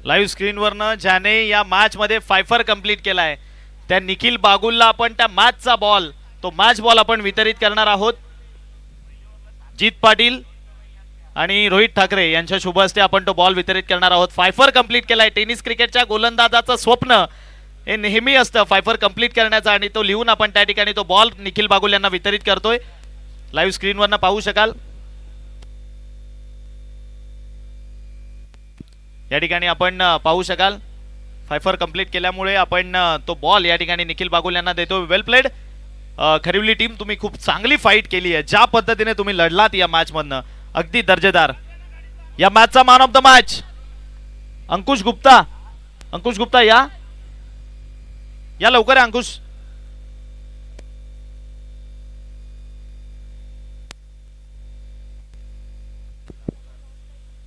Live स्क्रीनवरनं ज्याने या match मध्ये फायफर कंप्लीट केलाय त्या निखिल बागुलला आपण त्या मॅचचा बॉल तो मॅच बॉल आपण वितरित करणार आहोत. जीत पाटील आणि रोहित ठाकरे यांच्या शुभ हस्ते आपण तो बॉल वितरित करणार आहोत. फायफर कंप्लीट केलाय. टेनिस क्रिकेटच्या गोलंदाजाचं स्वप्न हे नेहमी असतं फायफर कंप्लीट करण्याचं आणि तो लिहून आपण त्या ठिकाणी तो बॉल निखिल बागुल यांना वितरित करतोय. लाईव्ह स्क्रीनवरनं पाहू शकाल. या ठिकाणी आपण पाहू शकाल फायफर कंप्लीट केल्यामुळे आपण तो बॉल या ठिकाणी निखिल बागुल यांना देतो. वेल प्लेड खरिवली टीम, तुम्ही खूप चांगली फाईट केली आहे. ज्या पद्धतीने तुम्ही लढलात या मॅच मधनं अगदी दर्जेदार. या मॅचचा man of the match Ankush Gupta. अंकुश गुप्ता या लवकर अंकुश.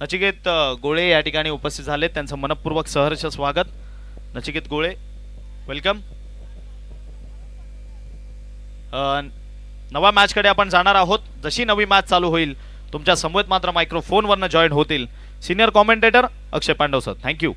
नचिकेत गोळे या ठिकाणी उपस्थित झाले. त्यांचं मनपूर्वक सहर्ष स्वागत. नचिकेत गोळे वेलकम. नवा मॅच कडे आपण जाणार आहोत. जशी नवी मॅच चालू होईल तुमच्या समवेत मात्र मायक्रोफोन वरनं जॉईन होतील senior commentator Akshay Pandav sir. Thank you.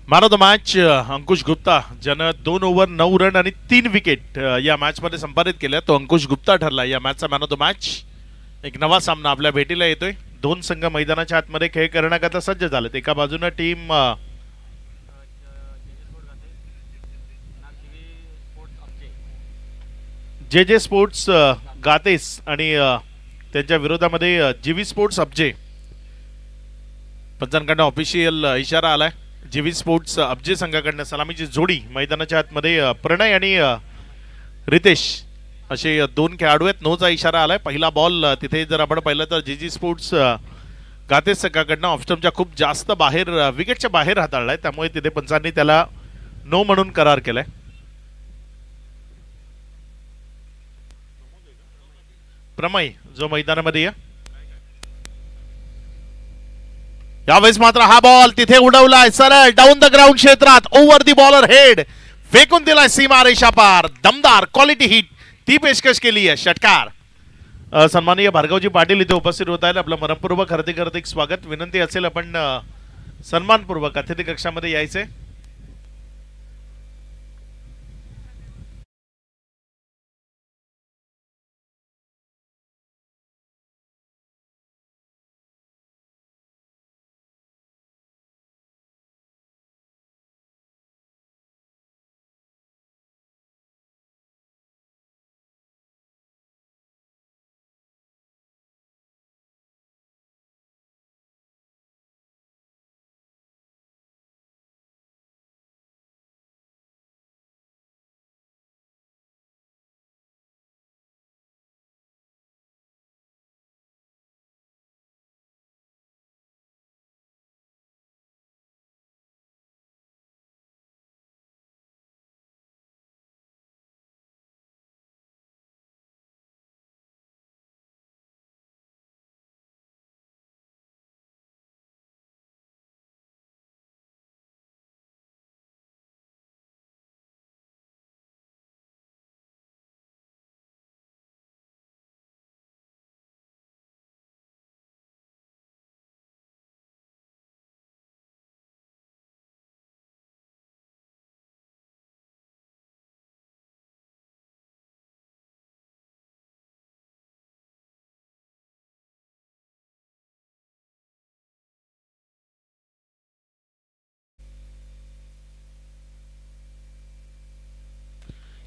Man of the match Ankush Gupta, ज्यानं 2 ओव्हर 9 रन आणि 3 विकेट या मॅच मध्ये संपादित केल्या. तो अंकुश गुप्ता ठरला या मॅचचा मॅन ऑफ द मॅच. एक नवा सामना आपल्या भेटीला येतोय. दोन संघ मैदानाच्या आतमध्ये खेळ करण्याकरता सज्ज झालेत. एका बाजूने टीम जे जे स्पोर्ट्स गातेस आणि त्यांच्या विरोधामध्ये जीवी स्पोर्ट्स अब्जे. पंचांकडनं ऑफिशियल इशारा आलाय. जीवी स्पोर्ट्स अब्जे संघाकडनं सलामीची जोडी मैदानाच्या आतमध्ये प्रणय आणि रितेश असे 2 खेळाडू आहेत. नोचा इशारा आलाय. पहिला बॉल तिथे जर आपण पाहिलं तर जीजी स्पोर्ट्स गातेस संघाकडनं ऑफस्टम्पच्या खूप जास्त बाहेर विकेटच्या बाहेर हाताळलाय. त्यामुळे तिथे पंचांनी त्याला नो म्हणून करार केलाय. प्रमय जो मैदानामध्ये यावेळेस मात्र हा बॉल तिथे उडवलाय सरळ डाऊन द ग्राउंड क्षेत्रात. ओव्हर दी बॉलर हेड फेकून दिलाय सीमा रेषा पार. दमदार क्वालिटी हिट ती पेशकश केली आहे. षटकार. सन्माननीय भार्गवजी पाटील इथे उपस्थित होत आहेत. आपलं मनपूर्वक हार्दिक स्वागत. विनंती असेल आपण सन्मानपूर्वक अतिथी कक्षामध्ये यायचे.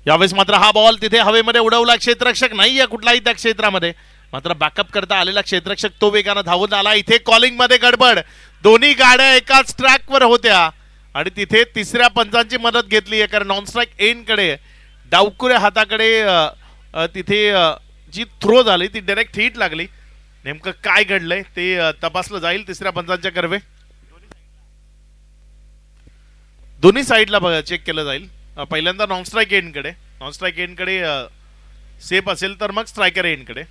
यावेळेस मात्र हा बॉल तिथे हवेमध्ये उडवला. क्षेत्ररक्षक नाहीये कुठलाही त्या क्षेत्रामध्ये. मात्र बॅकअप करता आलेला क्षेत्ररक्षक तो वेगानं धावून आला. इथे कॉलिंग मध्ये गडबड. दोन्ही गाड्या एकाच ट्रॅकवर होत्या आणि तिथे तिसऱ्या पंचांची मदत घेतली आहे. कारण नॉन स्ट्राईक एंड कडे डावकुऱ्या हाताकडे तिथे जी थ्रो झाली ती डायरेक्ट हिट लागली. नेमकं काय घडलंय ते तपासलं जाईल तिसऱ्या पंचांच्या कर्वे. दोन्ही साईडला बघा चेक केलं जाईल. पहिल्यांदा नॉन स्ट्राईक एंडकडे, नॉन स्ट्राईक एंडकडे सेफ असेल तर मग स्ट्रायकर एंडकडे.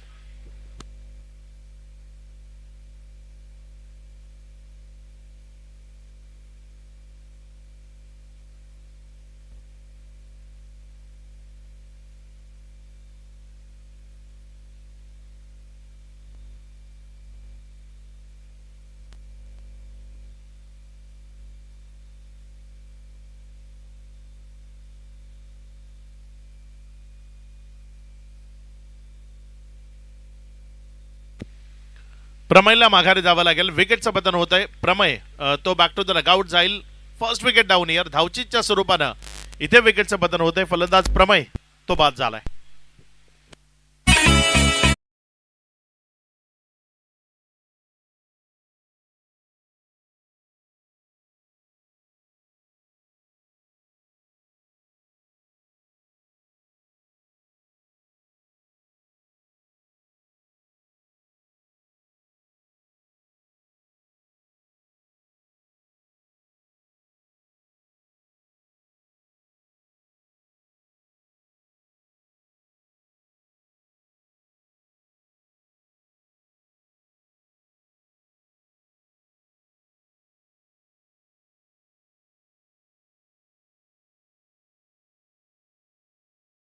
प्रमयला माघारी जावं लागेल. विकेटचं पतन होत आहे. प्रमय तो बॅक टू द रगआउट जाईल. फर्स्ट विकेट डाऊन इयर धावचीच्या स्वरूपानं इथे विकेटचं पतन होत आहे. फलंदाज प्रमय तो बाद झालाय.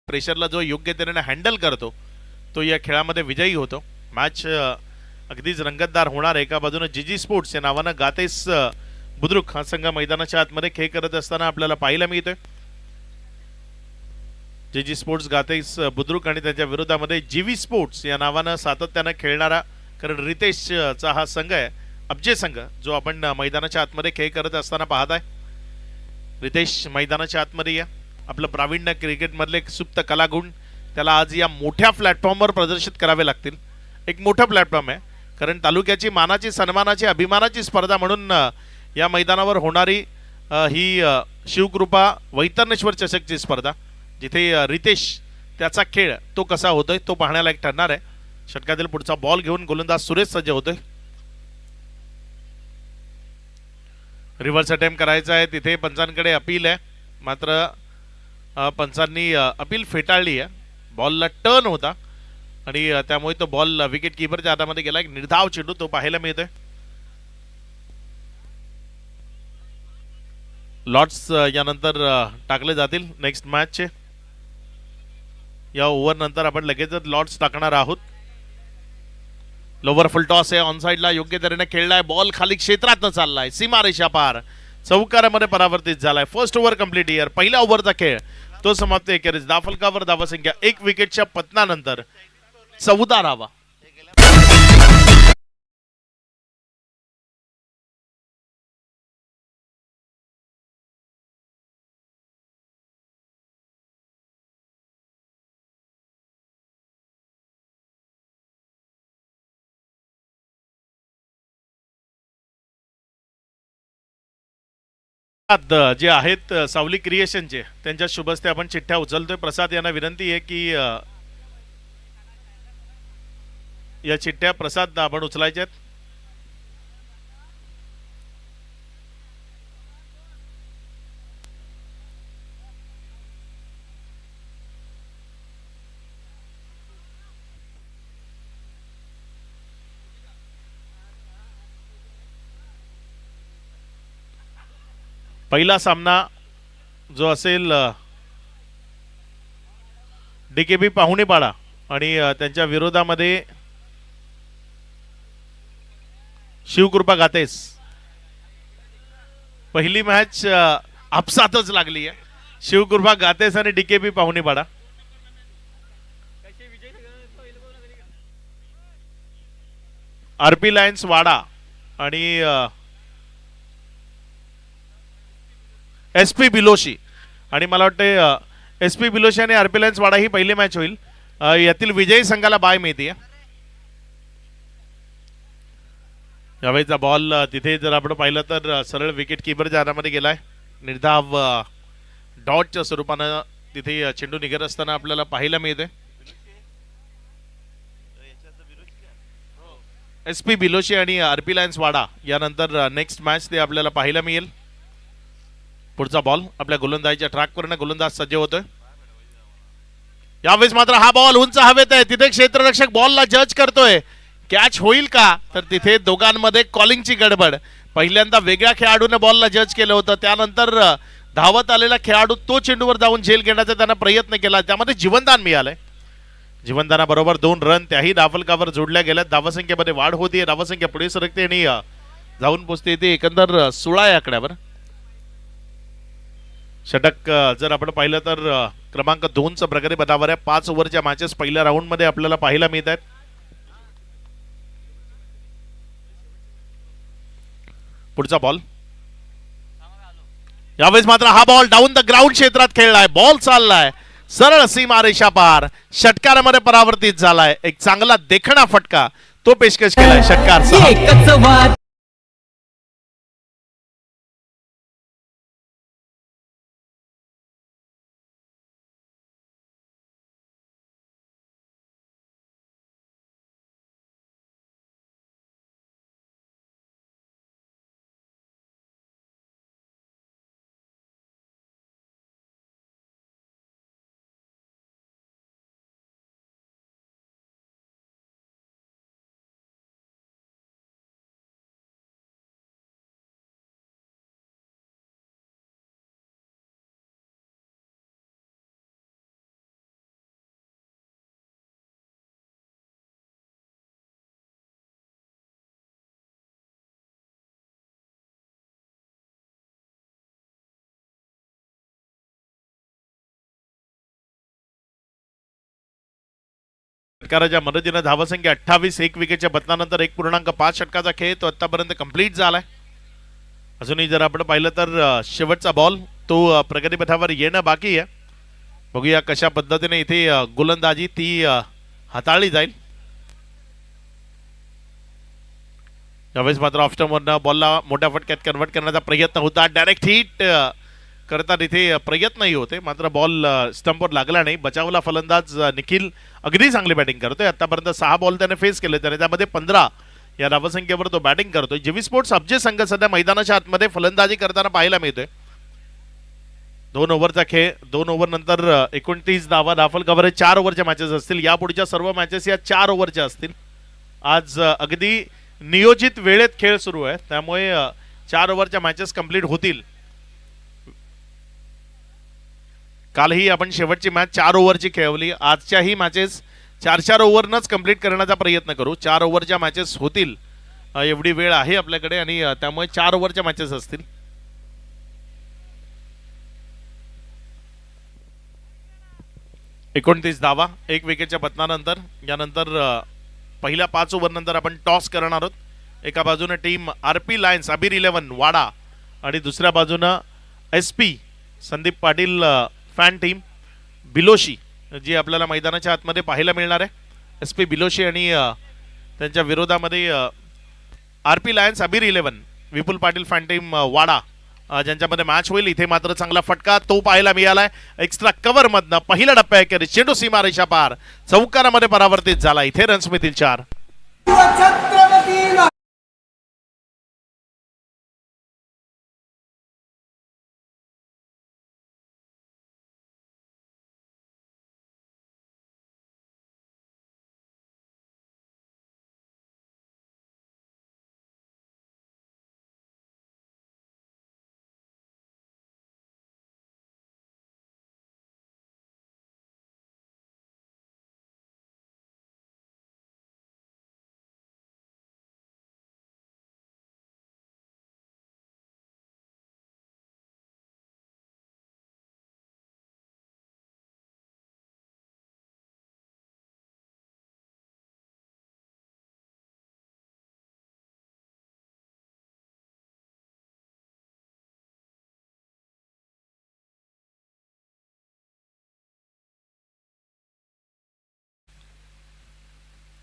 प्रेशरला जो योग्य तऱ्हेने हँडल करतो तो या खेळामध्ये विजयी होतो. मॅच अगदीच रंगतदार होणार. एका बाजूने जीजी स्पोर्ट्स या नावानं गातेस बुद्रुक हा संघ मैदानाच्या आतमध्ये खेळ करत असताना आपल्याला पाहायला मिळतोय. जीजी स्पोर्ट्स गातेस बुद्रुक आणि त्याच्या विरोधामध्ये जीवी स्पोर्ट्स या नावानं सातत्यानं खेळणारा, कारण रितेशचा हा संघ आहे, अब्जे संघ, जो आपण मैदानाच्या आतमध्ये खेळ करत असताना पाहत आहे. रितेश मैदानाच्या आतमध्ये या. आपलं प्रावीण्य क्रिकेटमधले सुप्त कलागुण त्याला आज या मोठ्या प्लॅटफॉर्मवर प्रदर्शित करावे लागतील. एक मोठं प्लॅटफॉर्म आहे, कारण तालुक्याची मानाची, सन्मानाची, अभिमानाची स्पर्धा म्हणून या मैदानावर होणारी ही शिवकृपा वैतरणेश्वर चषकची स्पर्धा, जिथे रितेश त्याचा खेळ तो कसा होतोय तो पाहण्यालायक ठरणार आहे. षटकातील पुढचा बॉल घेऊन गोलंदाज सुरेश सज्ज होतोय. रिव्हर्स अटेम्प्ट करायचा आहे. तिथे पंचांकडे अपील आहे, मात्र पंचांनी अपील फेटाळली आहे. बॉलला टर्न होता आणि त्यामुळे तो बॉल विकेट किपरच्या हातामध्ये गेला. एक निर्धाव चेंडू तो पाहायला मिळतोय. लॉट्स यानंतर टाकले जातील नेक्स्ट मॅचचे. या ओव्हर नंतर आपण लगेचच लॉट्स टाकणार आहोत. लोवर फुल टॉस आहे. ऑन साइडला योग्य तऱ्हेने खेळलाय. बॉल खाली क्षेत्रातनं चाललाय, सीमारेषा पार चौकारामध्ये परावर्तित झालाय. First over complete year. पहिल्या ओव्हरचा खेळ तो समाप्त. एकेरीस धावफलकावर धावसंख्या 1 विकेटच्या पतनानंतर 14 धावा. जे आहेत सावली क्रिएशनचे, त्यांच्या शुभस्ते आपण चिठ्ठ्या उचलतोय. प्रसाद यांना विनंती आहे की या चिठ्ठ्या प्रसाद आपण उचलायच्यात. पहिला सामना जो असेल डीकेबी पाहुणेपाडा आणि त्यांच्या विरोधामध्ये शिवकृपा गातेस. पहिली मॅच आपसातच लागली आहे. शिवकृपा गातेस आणि डीकेबी पाहुणेपाडा. आरपी लायन्स वाडा आणि एसपी बिलोशी. आणि मला वाटतं एसपी बिलोशी आणि आरपी लायन्स वाडा ही पहिली मॅच होईल. यातील विजयी संघाला बाय मिळते. यावेळीचा बॉल तिथे जर आपण पाहिलं तर सरळ विकेट किपरच्या हातामध्ये गेलाय. निर्धाव डॉटच्या स्वरूपानं तिथे चेंडू निघत असताना आपल्याला पाहायला मिळते. एसपी बिलोशी आणि आरपी लायन्स वाडा यानंतर नेक्स्ट मॅच ते आपल्याला पाहायला मिळेल. पुढचा बॉल आपल्या गोलंदाजीच्या ट्रॅकवर गोलंदाज सज्ज होतोय. यावेळेस मात्र हा बॉल उंच हवेत आहे. तिथे क्षेत्ररक्षक बॉलला जज करतोय, कॅच होईल का, तर तिथे दोघांमध्ये कॉलिंगची गडबड. पहिल्यांदा वेगळ्या खेळाडूने बॉलला जज केलं होतं, त्यानंतर धावत आलेला खेळाडू तो चेंडूवर जाऊन झेल घेण्याचा त्यानं प्रयत्न केला, त्यामध्ये जीवनदान मिळालंय. जीवनदानाबरोबर 2 रन त्याही धावफलकावर जोडल्या गेल्या. धावसंख्येमध्ये वाढ होतीये, धावसंख्या पुढे सरकते आणि जाऊन पोचते येते एकंदर 16 या आकड्यावर. षटक जर आपण पाहिलं तर क्रमांक 2चं प्रगती पथावर आहे. 5 ओव्हरच्या मॅचेस पहिल्या राऊंड मध्ये आपल्याला पाहायला मिळत आहेत. पुढचा बॉल, यावेळेस मात्र हा बॉल डाऊन द ग्राउंड क्षेत्रात खेळलाय. बॉल चाललाय सरळ सीमा रेषा पार, षटकारामध्ये परावर्तित झालाय. एक चांगला देखणा फटका तो पेशकश केलाय षटकार. षटकाराच्या मदतीने धावसंख्या 28. 1 विकेटच्या पतनानंतर 1.5 षटकाचा खेळ तो आतापर्यंत कंप्लीट झालाय. अजूनही जर आपण पाहिलं तर शेवटचा बॉल तो प्रगतीपथावर येणं बाकी आहे. बघूया कशा पद्धतीने इथे गोलंदाजी ती हाताळली जाईल. यावेळेस मात्र ऑफस्टंपवरनं बॉलला मोठ्या फटक्यात कन्वर्ट करण्याचा प्रयत्न होता. डायरेक्ट हिट करतात इथे प्रयत्नही होते, मात्र बॉल स्टंपवर लागला नाही. बचावला फलंदाज निखिल अगदी चांगली बॅटिंग करतोय. आतापर्यंत 6 बॉल त्याने फेस केले, त्याने त्यामध्ये 15 या धावसंख्येवर तो बॅटिंग करतोय. जीवी स्पोर्ट्स अब्जे संघ सध्या मैदानाच्या आतमध्ये फलंदाजी करताना पाहायला मिळतोय. 2 ओव्हरचा खेळ, 2 ओव्हर नंतर 29 धावा. धावफल कव्हरेज 4 ओव्हरच्या मॅचेस असतील. यापुढच्या सर्व मॅचेस या 4 ओव्हरच्या असतील. आज अगदी नियोजित वेळेत खेळ सुरू आहे, त्यामुळे 4 ओव्हरच्या मॅचेस कंप्लीट होतील. कालही आपण शेवटची मॅच 4 ओव्हरची खेळवली. आजच्याही मॅचेस 4-4 ओव्हरनच कंप्लीट करण्याचा प्रयत्न करू. 4 ओव्हरच्या मॅचेस होतील, एवढी वेळ आहे आपल्याकडे आणि त्यामुळे 4 ओव्हरच्या मॅचेस असतील. एकोणतीस धावा 1 विकेटच्या पतनानंतर. यानंतर पहिल्या 5 ओव्हर नंतर आपण टॉस करणार आहोत. एका बाजूने टीम आरपी लायन्स अबीर 11 वाडा आणि दुसऱ्या बाजूनं SP Sandeep Patil fan team Biloshi जी आपल्याला मैदानाच्या आतमध्ये पाहायला मिळणार आहे. SP बिलोशी आणि त्यांच्या विरोधामध्ये आरपी लायन्स अबीर 11 विपुल पाटील फॅन टीम वाडा ज्यांच्यामध्ये मॅच होईल. इथे मात्र चांगला फटका तो पाहायला मिळालाय. एक्स्ट्रा कव्हर मधनं पहिला डप्पा एकेरी चेंडू सीमा रेषा पार, चौकारामध्ये परावर्तित झाला. इथे रन्स मिळतील 4.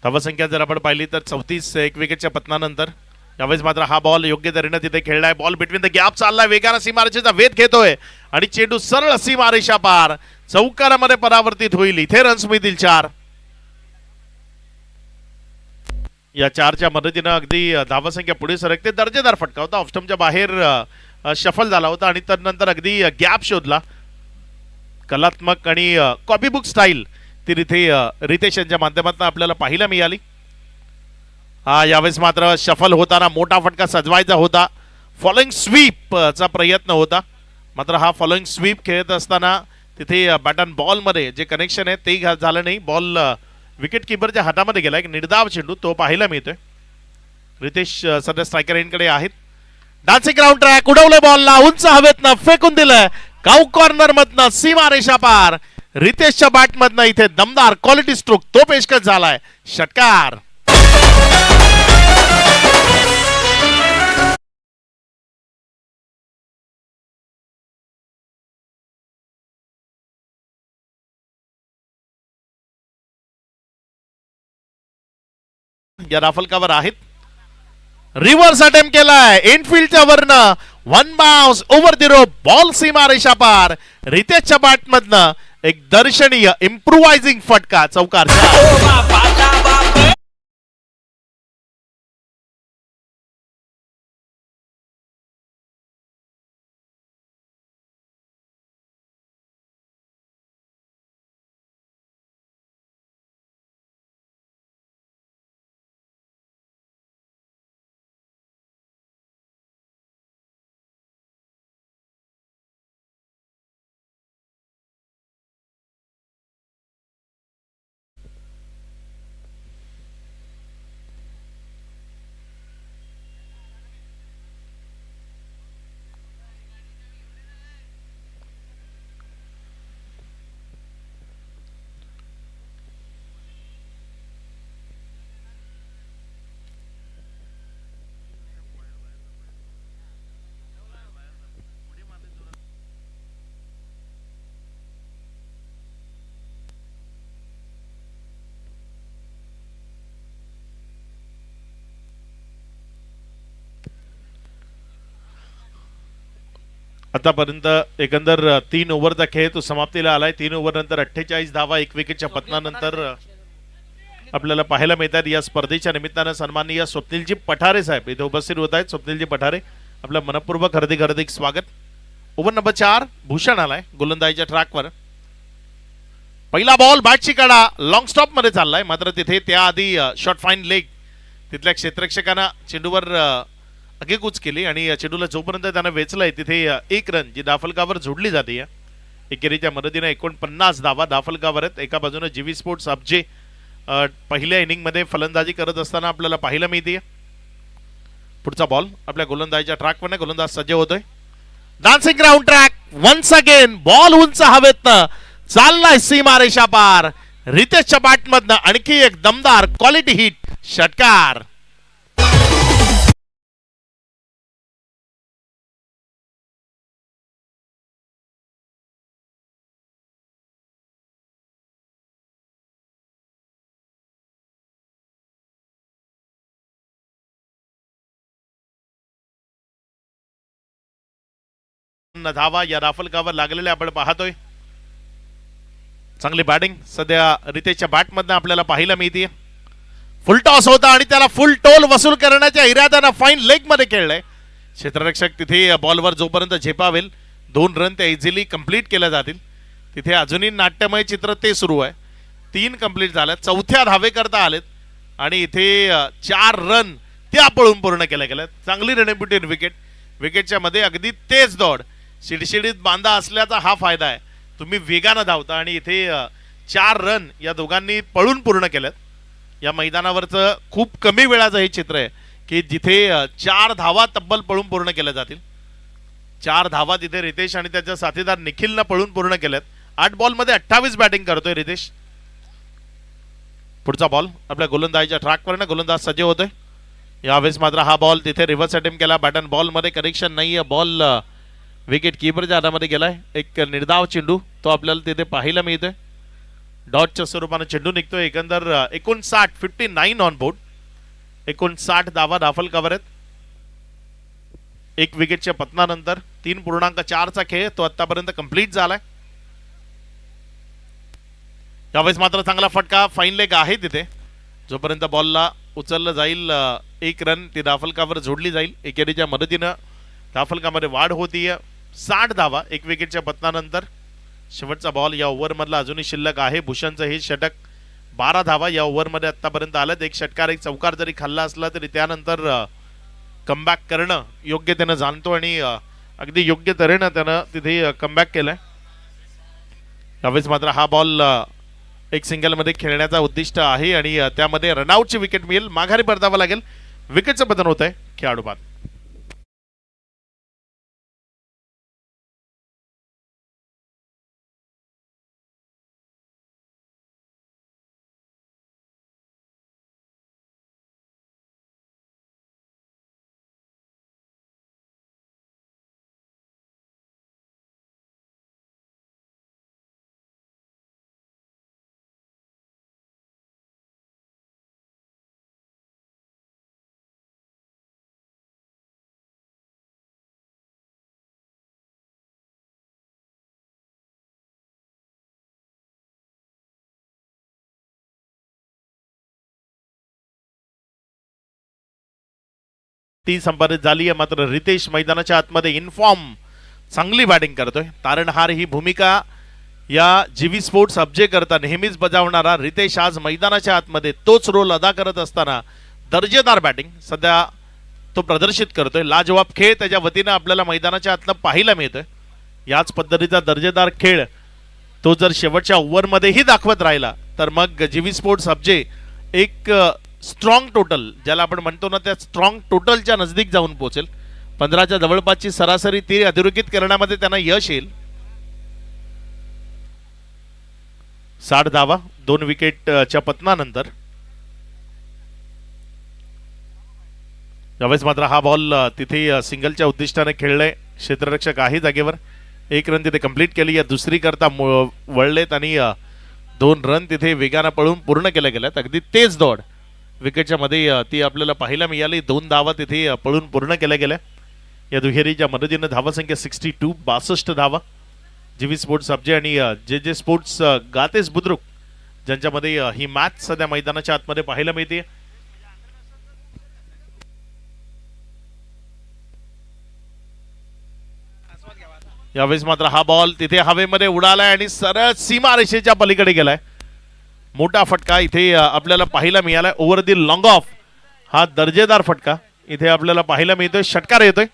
धावसंख्या जर आपण पाहिली तर 34. 1 विकेटच्या पतनानंतर. यावेळेस मात्र हा बॉल योग्य तऱ्हेने तिथे खेळलाय. बॉल बिटवीन द गॅप चाललाय, वेगाने सीमारेषेचा वेध घेतोय आणि चेंडू सरळ सीमारेषा पार, चौकारामध्ये परावर्तित होईल. इथे रन्स मिळतील 4. या 4च्या मदतीनं अगदी धावसंख्या पुढे सरकते. दर्जेदार फटका होता. ऑफस्टंपच्या बाहेर शफल झाला होता आणि त्यानंतर अगदी गॅप शोधला. कलात्मक आणि कॉपी बुक स्टाईल ती तिथे रितेश यांच्या माध्यमातून आपल्याला पाहायला मिळाली. यावेळेस मात्र शफल होताना मोठा फटका सजवायचा होता. फॉलोइंग स्वीप चा प्रयत्न होता, मात्र हा फॉलोइंग स्वीप खेळत असताना तिथे बॅटन बॉल मध्ये जे कनेक्शन आहे ते झालं नाही. बॉल विकेट किपरच्या हातामध्ये गेला. एक निर्धाव चेंडू तो पाहायला मिळतोय. रितेश सध्या स्ट्रायकर एंडकडे आहेत. डान्सिंग ग्राउंड ट्रॅक उडवले बॉलला उंच हवेतनं फेकून दिलं. काऊ कॉर्नर मधनं सीमा रेषा पार. रितेशच्या बॅट मधनं इथे दमदार क्वालिटी स्ट्रोक तो पेशकश झालाय. षटकार. या राफलकावर आहेत. रिव्हर्स अटेम्प्ट केलाय इनफिल्डच्या वरनं. One bounce over the rope. Ball सीमा रेषा पार. रितेशच्या बॅट मधनं एक दर्शनीय इम्प्रुव्हायझिंग फटका चौकार. आतापर्यंत एकंदर 3 ओव्हरचा खेळ तो समाप्तीला आलाय. 3 ओव्हर नंतर 48 धावा 1 विकेटच्या पतनानंतर आपल्याला पाहायला मिळतात. या स्पर्धेच्या निमित्तानं सन्माननीय स्वप्नीलजी पठारे साहेब इथे उपस्थित होत आहेत. स्वप्नीलजी पठारे आपलं मनपूर्वक हार्दिक स्वागत. ओव्हर नंबर 4 भूषण आलाय गोलंदाजीच्या ट्रॅकवर. पहिला बॉल बॅटची कडा लॉंग स्टॉप मध्ये चाललाय, मात्र तिथे त्याआधी शॉर्ट फाईन लेग तिथल्या क्षेत्ररक्षकांना चेंडूवर आगेकूच केली आणि चेंडूला जोपर्यंत त्यानं वेचलंय तिथे 1 रन जी दाफलकावर जोडली जाते. एकेरीच्या मदतीने 49 धावा दाफलकावर आहेत. एका बाजूने जीवी स्पोर्ट्स अब्जे पहिल्या इनिंग मध्ये फलंदाजी करत असताना आपल्याला पाहायला मिळते. पुढचा बॉल आपल्या गोलंदाजीच्या ट्रॅकवर गोलंदाज सज्ज होतोय. Dancing ground track once again. Ball उंच हवेतनं चाललाय सीमा रेषा पार. रितेशच्या बॅट मधनं आणखी एक दमदार क्वालिटी हिट. षटकार. धावा या राफलकावर लागलेल्या आपण पाहतोय. चांगली बॅटिंग सध्या रितेशच्या बॅट मधनं आपल्याला पाहायला मिळते. फुल टॉस होता आणि त्याला फुल टोल वसूल करण्याच्या इराद्यानं फाईन लेग मध्ये खेळलंय. क्षेत्ररक्षक तिथे बॉलवर जोपर्यंत झेपावेल 2 रन ते इझिली कंप्लीट केल्या जातील. तिथे अजूनही नाट्यमय चित्र ते सुरू आहे. 3 कंप्लीट झाल्या. 4थ्या धावे करता आलेत आणि इथे 4 रन त्या पळून पूर्ण केल्या गेल्या. चांगली रणनीती विकेट. विकेटच्या मध्ये अगदी तेज दौड. शिडशिडीत बांधा असल्याचा हा फायदा आहे. तुम्ही वेगानं धावता आणि इथे 4 रन या दोघांनी पळून पूर्ण केल्यात. या मैदानावरचं खूप कमी वेळाचं हे चित्र आहे की जिथे 4 धावा तब्बल पळून पूर्ण केल्या जातील. 4 धावा तिथे रितेश आणि त्याच्या साथीदार निखिलनं पळून पूर्ण केल्यात. 8 बॉल मध्ये 28 बॅटिंग करतोय रितेश. पुढचा बॉल आपल्या गोलंदाजीच्या ट्रॅकवर गोलंदाज सज्ज होतोय. यावेळेस मात्र हा बॉल तिथे रिव्हर्स अटेम्प्ट केला. बॅटन बॉल मध्ये कनेक्शन नाहीये. बॉल विकेट किपरच्या हातामध्ये गेलाय. एक निर्धाव चेंडू तो आपल्याला तिथे पाहायला मिळतोय. डॉटच्या स्वरूपाने चेंडू निघतोय. एकंदर 59 ऑन बोर्ड. 59 धावा दाफलकावर आहेत. 1 विकेटच्या पतनानंतर 3.4चा खेळ तो आतापर्यंत कंप्लीट झालाय. यावेळेस मात्र चांगला फटका फाईन लेग आहे तिथे. जोपर्यंत बॉलला उचललं जाईल 1 रन ती दाफलकावर जोडली जाईल. एकेरीच्या मदतीनं धावफलकामध्ये वाढ होतीये 60 धावा 1 विकेटच्या पतनानंतर. शेवटचा बॉल या ओव्हरमधला अजूनही शिल्लक आहे. भूषणचं हे षटक 12 धावा या ओव्हरमध्ये आतापर्यंत आल्यात. एक षटकार एक चौकार जरी खाल्ला असला तरी त्यानंतर कमबॅक करणं योग्य त्यानं जाणतो आणि अगदी योग्य तऱ्हेनं त्यानं तिथे कमबॅक केलंय. यावेळेस मात्र हा बॉल एक सिंगलमध्ये खेळण्याचा उद्दिष्ट आहे आणि त्यामध्ये रनआउटची विकेट मिळेल. माघारी परतावं लागेल. विकेटचं पतन होत आहे खेळाडू बाद. ती संपादित झाली आहे. मात्र रितेश मैदानाच्या आतमध्ये इनफॉर्म चांगली बॅटिंग करतोय. तारणहार ही भूमिका या जीवी स्पोर्ट्स अब्जे करता नेहमीच बजावणारा रितेश आज मैदानाच्या आतमध्ये तोच रोल अदा करत असताना दर्जेदार बॅटिंग सध्या तो प्रदर्शित करतोय. लाजवाब खेळ त्याच्या वतीनं आपल्याला मैदानाच्या आतनं पाहायला मिळतोय. याच पद्धतीचा दर्जेदार खेळ तो जर शेवटच्या ओव्हरमध्येही दाखवत राहिला तर मग जीवी स्पोर्ट्स अब्जे एक स्ट्रॉंग टोटल ज्याला आपण म्हणतो ना त्या स्ट्रॉंग टोटलच्या नजदीक जाऊन पोहोचेल. 15च्या जवळपासची सरासरी ती अधोरेखित करण्यामध्ये त्यांना यश येईल. 60 धावा 2 विकेटच्या पतनानंतर. यावेळेस मात्र हा बॉल तिथे सिंगलच्या उद्दिष्टाने खेळलाय. क्षेत्ररक्षक आहे जागेवर. 1 रन तिथे कंप्लीट केली. या दुसरी करता वळलेत आणि 2 रन तिथे वेगानं पळून पूर्ण केल्या गेल्यात. अगदी तेज दौड विकेटच्या मध्ये ती आपल्याला पाहायला मिळाली. 2 धावा तिथे पळून पूर्ण केल्या गेल्या. या दुहेरीच्या मदतीनं धावासंख्या 62 62 धावा. जीवी स्पोर्ट्स अब्जे आणि जे स्पोर्ट्स गातेस बुद्रुक ज्यांच्यामध्ये ही मॅच सध्या मैदानाच्या आतमध्ये पाहायला मिळते. यावेळेस मात्र हा बॉल तिथे हवेमध्ये उडालाय आणि सरळ सीमा रेषेच्या पलीकडे गेलाय. मोठा फटका इथे आपल्याला पाहायला मिळालाय. ओव्हर दी लॉंग ऑफ हा दर्जेदार फटका इथे आपल्याला पाहायला मिळतोय. षटकार येतोय.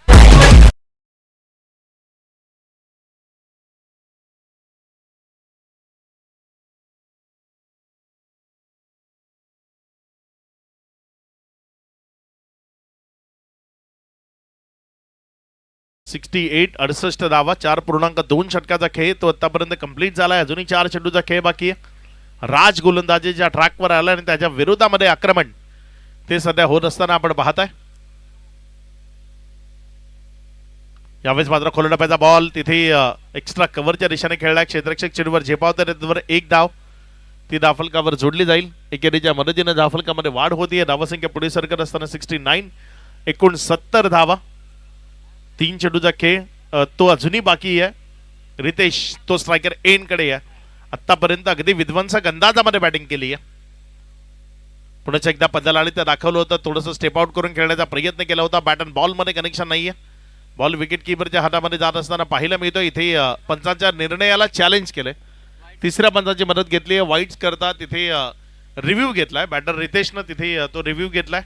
(68) 68 धावा 4.2 षटकाचा खेळ तो आतापर्यंत कंप्लीट झालाय. अजूनही 4 चेंडूचा खेळ बाकी आहे. राज गोलंदाजीच्या ट्रॅकवर आला आणि त्याच्या विरोधामध्ये आक्रमण ते सध्या होत असताना आपण पाहताय. यावेळेस मात्र खोलडप्याचा बॉल तिथे एक्स्ट्रा कव्हरच्या दिशेने खेळलाय. क्षेत्ररक्षक चेंडूवर झेपावतात. त्याच्यावर 1 धाव ती धावफलकावर जोडली जाईल. एकेरीच्या मदतीने धावफलकामध्ये वाढ होतीये. धावसंख्या पुढे सरकत असताना 69 एकूण 70 धावा. 3 चेंडूचा खेळ तो अजूनही बाकी आहे. रितेश तो स्ट्रायकर एन कडे आहे. आतापर्यंत अगदी विध्वंसक अंदाजामध्ये बॅटिंग केली आहे. पुण्याच्या एकदा पदाला आली तर दाखवलं होतं. थोडंसं स्टेप आउट करून खेळण्याचा प्रयत्न केला होता. बॅट अँड बॉल मध्ये कनेक्शन नाहीये. बॉल विकेट किपरच्या हातामध्ये जात असताना पाहायला मिळतो. इथे पंचांच्या निर्णयाला चॅलेंज केलंय. तिसऱ्या पंचाची मदत घेतली आहे. वाईट्स करता तिथे रिव्ह्यू घेतलाय. बॅटर रितेशनं तिथे तो रिव्ह्यू घेतलाय.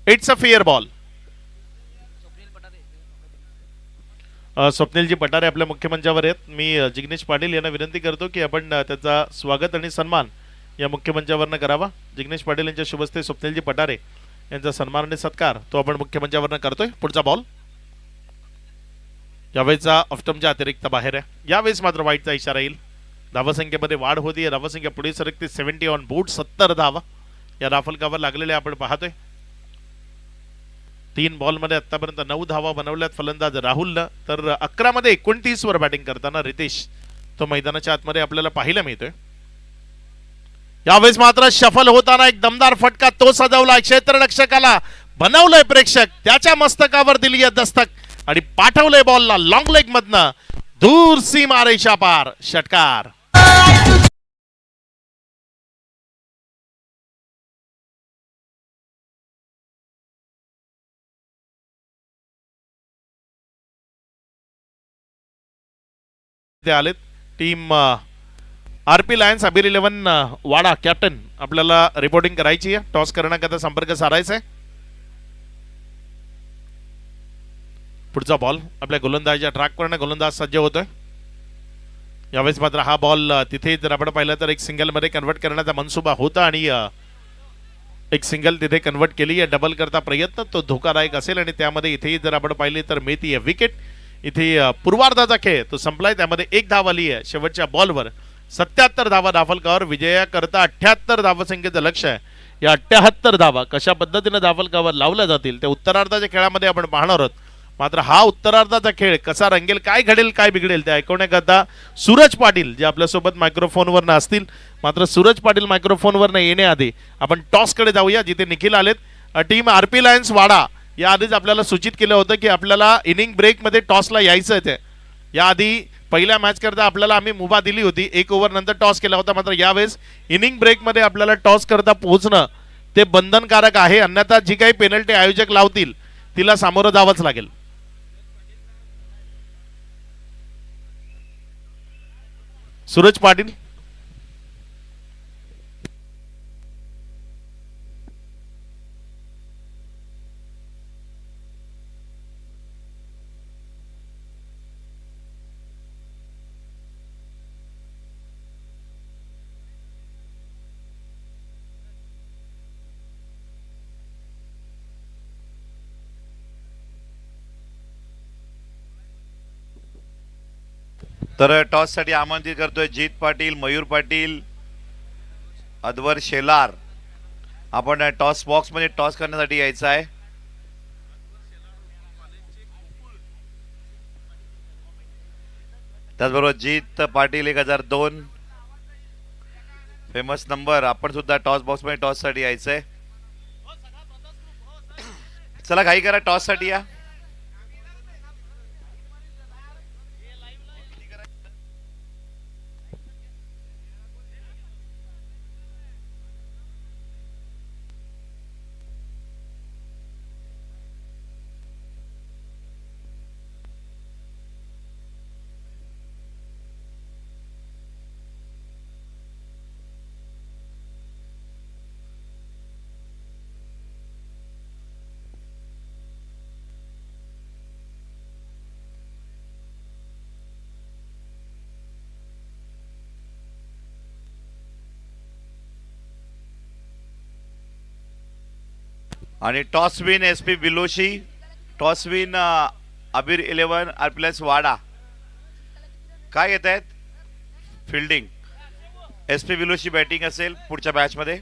It's a fair ball. स्वप्नीलजी पटारे आपल्या मुख्य मंचावर आहेत. मी जिग्नेश पाटील यांना विनंती करतो की आपण त्याचा स्वागत आणि सन्मान या मुख्य मंचावरनं करावा. जिग्नेश पाटील यांच्या शुभ हस्ते स्वप्नीलजी पटारे यांचा सन्मान आणि सत्कार तो आपण मुख्य मंचावरनं करतोय. पुढचा बॉल यावेळेचा ऑफ्टमच्या अतिरिक्त बाहेर आहे. यावेळेस मात्र वाईटचा इशारा येईल. धावसंख्येमध्ये वाढ होती. धावसंख्या पुढे सरकते 70 ऑन बोर्ड. 70 धावा या धावफलकावर लागलेल्या आपण पाहतोय. 3 बॉलमध्ये आतापर्यंत 9 धावा बनवल्यात फलंदाज राहुलनं, तर 11 मध्ये 29 वर बॅटिंग करताना रितेश तो मैदानाच्या आतमध्ये आपल्याला पाहायला मिळतोय. यावेळेस मात्र शफल होताना एक दमदार फटका तो सजवला क्षेत्ररक्षकाला, बनवलंय प्रेक्षक, त्याच्या मस्तकावर दिली आहे दस्तक आणि पाठवलंय बॉलला लॉंग लेग मधनं दूर सीमा रेषा पार षटकार. ते आलेत टीम आरपी लायन्स अबीर 11 वाडा कॅप्टन आपल्याला रिपोर्टिंग करायची आहे. टॉस करण्याकरता संपर्क साधायचा आहे. पुढचा बॉल आपल्या गोलंदाजाच्या ट्रॅकवरनं गोलंदाज सज्ज होतोय. यावेळेस मात्र हा बॉल तिथे जर आपण पाहिलं तर एक सिंगल मध्ये कन्वर्ट करण्याचा मनसुबा होता आणि एक सिंगल तिथे कन्वर्ट केली आहे. डबल करता प्रयत्न तो धोकादायक असेल आणि त्यामध्ये इथेही जर आपण पाहिले तर मिळती आहे विकेट. इथे पूर्वार्धाचा खेळ तो संपलाय, त्यामध्ये एक धाव आली आहे शेवटच्या बॉलवर. 77 धावा धावफलकावर विजयाकरता 78 धावसंख्येचं लक्ष आहे. या 78 धावा कशा पद्धतीने धावफलकावर लावल्या जातील ते उत्तरार्धाच्या खेळामध्ये आपण पाहणार आहोत. मात्र हा उत्तरार्धाचा खेळ कसा रंगेल, काय घडेल काय बिघडेल ते ऐकवण्याकरता सूरज पाटील जे आपल्यासोबत मायक्रोफोनवरनं असतील. मात्र सूरज पाटील मायक्रोफोनवरनं येण्याआधी आपण टॉसकडे जाऊया जिथे निखिल आलेत. टीम आरपी लायन्स वाडा या आधीच आपल्याला सूचित केलं होतं की आपल्याला इनिंग ब्रेकमध्ये टॉसला यायचं आहे. याआधी पहिल्या मॅच करता आपल्याला आम्ही मुभा दिली होती, 1 ओव्हर नंतर टॉस केला होता. मात्र यावेळेस इनिंग ब्रेकमध्ये आपल्याला टॉस करता पोहोचणं ते बंधनकारक आहे, अन्यथा जी काही पेनल्टी आयोजक लावतील तिला सामोरं जावंच लागेल. सूरज पाटील तर टॉस साठी आमंत्रित करतोय जीत पाटील, मयूर पाटील, अद्वर शेलार. आपण टॉस बॉक्स मध्ये टॉस करण्यासाठी यायचं आहे. त्याचबरोबर जीत पाटील 1002 फेमस नंबर, आपण सुद्धा टॉस बॉक्स मध्ये टॉस साठी यायचंय. चला घाई करा, टॉस साठी या. आणि toss win SP Biloshi, toss win Abeer 11 RPS वाडा. काय येत आहेत? फिल्डिंग SP बिलोशी बॅटिंग असेल पुढच्या मॅच मध्ये.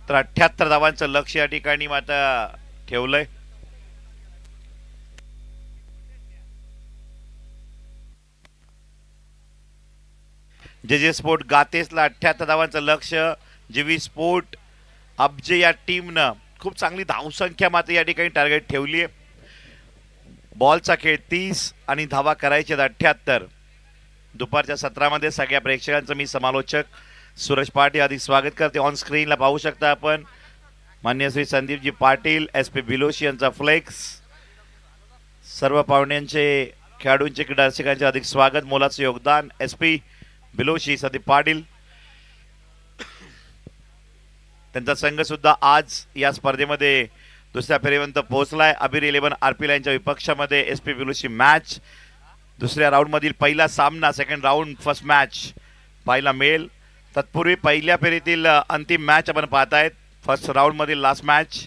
तर 78 धावांचं लक्ष या ठिकाणी मात्र ठेवलंय. जे स्पोर्ट गातेसला 78 धावांचं लक्ष. जीवी स्पोर्ट अब्जे या टीमनं खूप चांगली धावसंख्या मात्र या ठिकाणी टार्गेट ठेवली आहे. बॉलचा खेळ 30 आणि धावा करायचे 78. दुपारच्या सत्रामध्ये सगळ्या प्रेक्षकांचं मी समालोचक सूरज पाटील अधिक स्वागत करते. ऑन स्क्रीनला पाहू शकता आपण मान्य श्री संदीपजी पाटील, SP बिलोशी यांचा फ्लेक्स. सर्व पाहुण्यांचे, खेळाडूंचे, क्रीडा रसिकांचे अधिक स्वागत. मोलाचं योगदान SP बिलोशी, संदीप पाटील. त्यांचा संघ सुद्धा आज या स्पर्धेमध्ये दुसऱ्या फेरीपर्यंत पोहोचलाय. अबीर 11 आरपीएल यांच्या विपक्षामध्ये SP बिलोशी मॅच दुसऱ्या राऊंड मधील पहिला सामना, सेकंड राऊंड फर्स्ट मॅच पाहायला मिळेल. तत्पूर्वी पहिल्या फेरीतील अंतिम मॅच आपण पाहतायत. फर्स्ट राऊंड मधील लास्ट मॅच,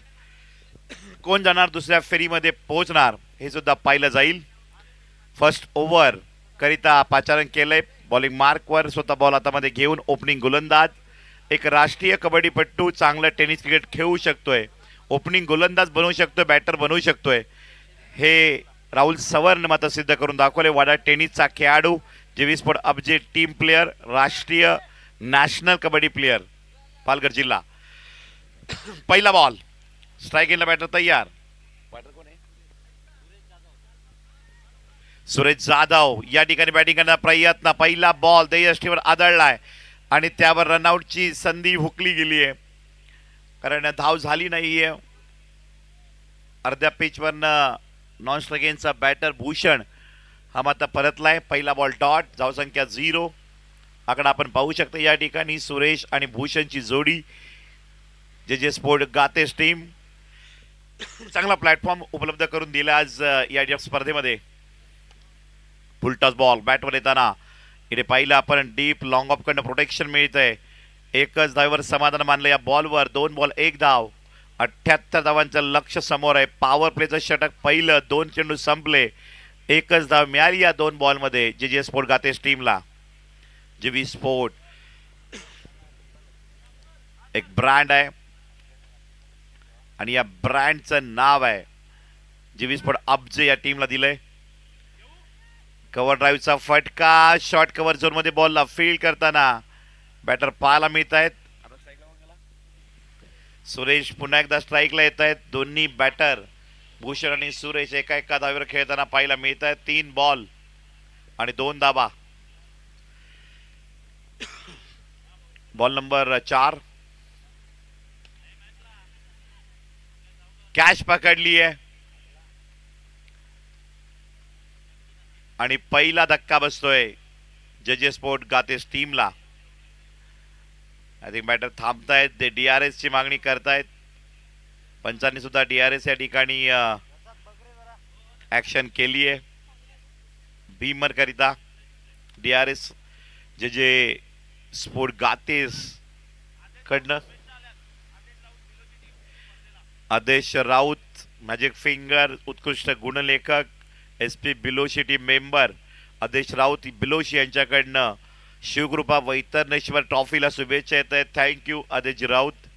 कोण जाणार दुसऱ्या फेरीमध्ये पोहोचणार हे सुद्धा पाहिलं जाईल. फर्स्ट ओव्हर करिता पाचारण केलंय. बॉलिंग मार्कवर स्वतः बॉल हातामध्ये घेऊन ओपनिंग गोलंदाज, एक राष्ट्रीय कबड्डीपट्टू, चांगलं टेनिस क्रिकेट खेळू शकतोय, ओपनिंग गोलंदाज बनवू शकतोय, बॅटर बनवू शकतोय, हे राहुल सवरनं मात्र सिद्ध करून दाखवले. वाडा टेनिसचा खेळाडू, जीवी स्पोर्ट अब्जे टीम प्लेयर, राष्ट्रीय नॅशनल कबड्डी प्लेयर, पालघर जिल्हा. पहिला बॉल, स्ट्राईक इनला बॅटर तयार. सुरेश जाधव या ठिकाणी बॅटिंग करण्याचा प्रयत्न. पहिला बॉल यष्टीवर आदळलाय आणि त्यावर रनआउटची संधी हुकली गेली आहे, कारण धाव झाली नाहीये. अर्ध्या पिचवरनं नॉन स्ट्रायकिंगचा बॅटर भूषण हा मात्र परतलाय. पहिला बॉल डॉट, धावसंख्या 0. आकडा आपण पाहू शकता या ठिकाणी सुरेश आणि भूषणची जोडी. जे स्पोर्ट गातेस टीम चांगला प्लॅटफॉर्म उपलब्ध करून दिला आज या स्पर्धेमध्ये. फुलटॉस बॉल बॅटवर येताना इथे पाहिलं आपण डीप लॉंग ऑफ कडनं प्रोटेक्शन मिळतंय. एकच धावेवर समाधान मानलं या बॉलवर. 2 बॉल 1 धाव, 78 धावांचं लक्ष समोर आहे. पॉवर प्लेचं षटक पहिलं, 2 चेंडू संपले, एकच धाव मिळाली या 2 बॉलमध्ये जे स्पोर्ट गातेस टीमला. जीवी स्पोर्ट एक ब्रँड आहे आणि या ब्रँडचं नाव आहे जीवी स्पोर्ट अब्जे या टीमला दिलंय. कव्हर ड्राईव्हचा फटका, शॉर्ट कव्हर झोन मध्ये बॉलला फील्ड करताना बॅटर पाहायला मिळत आहेत. सुरेश पुन्हा एकदा स्ट्राईकला येत आहेत. दोन्ही बॅटर भूषण आणि सुरेश एका धावेवर खेळताना पाहायला मिळत आहेत. 3 बॉल आणि 2 धाबा. बॉल नंबर 4, कॅच पकडली आहे आणि पहिला धक्का बसतोय जे स्पोर्ट गातेस टीमला. आय थिंक बॅटर थांबतायत, ते DRS ची मागणी करतायत. पंचांनी सुद्धा DRS या ठिकाणी ऍक्शन केली आहे. भीमर करिता DRS जे स्पोर्ट गातेस कडनं आदेश राऊत, मॅजिक फिंगर, उत्कृष्ट गुणलेखक, SP बिलोशी टीम मेंबर आदेश राऊत बिलोशी यांच्याकडनं शिवकृपा वैतरणेश्वर ट्रॉफीला शुभेच्छा येत आहेत. थँक्यू आदेश राऊत.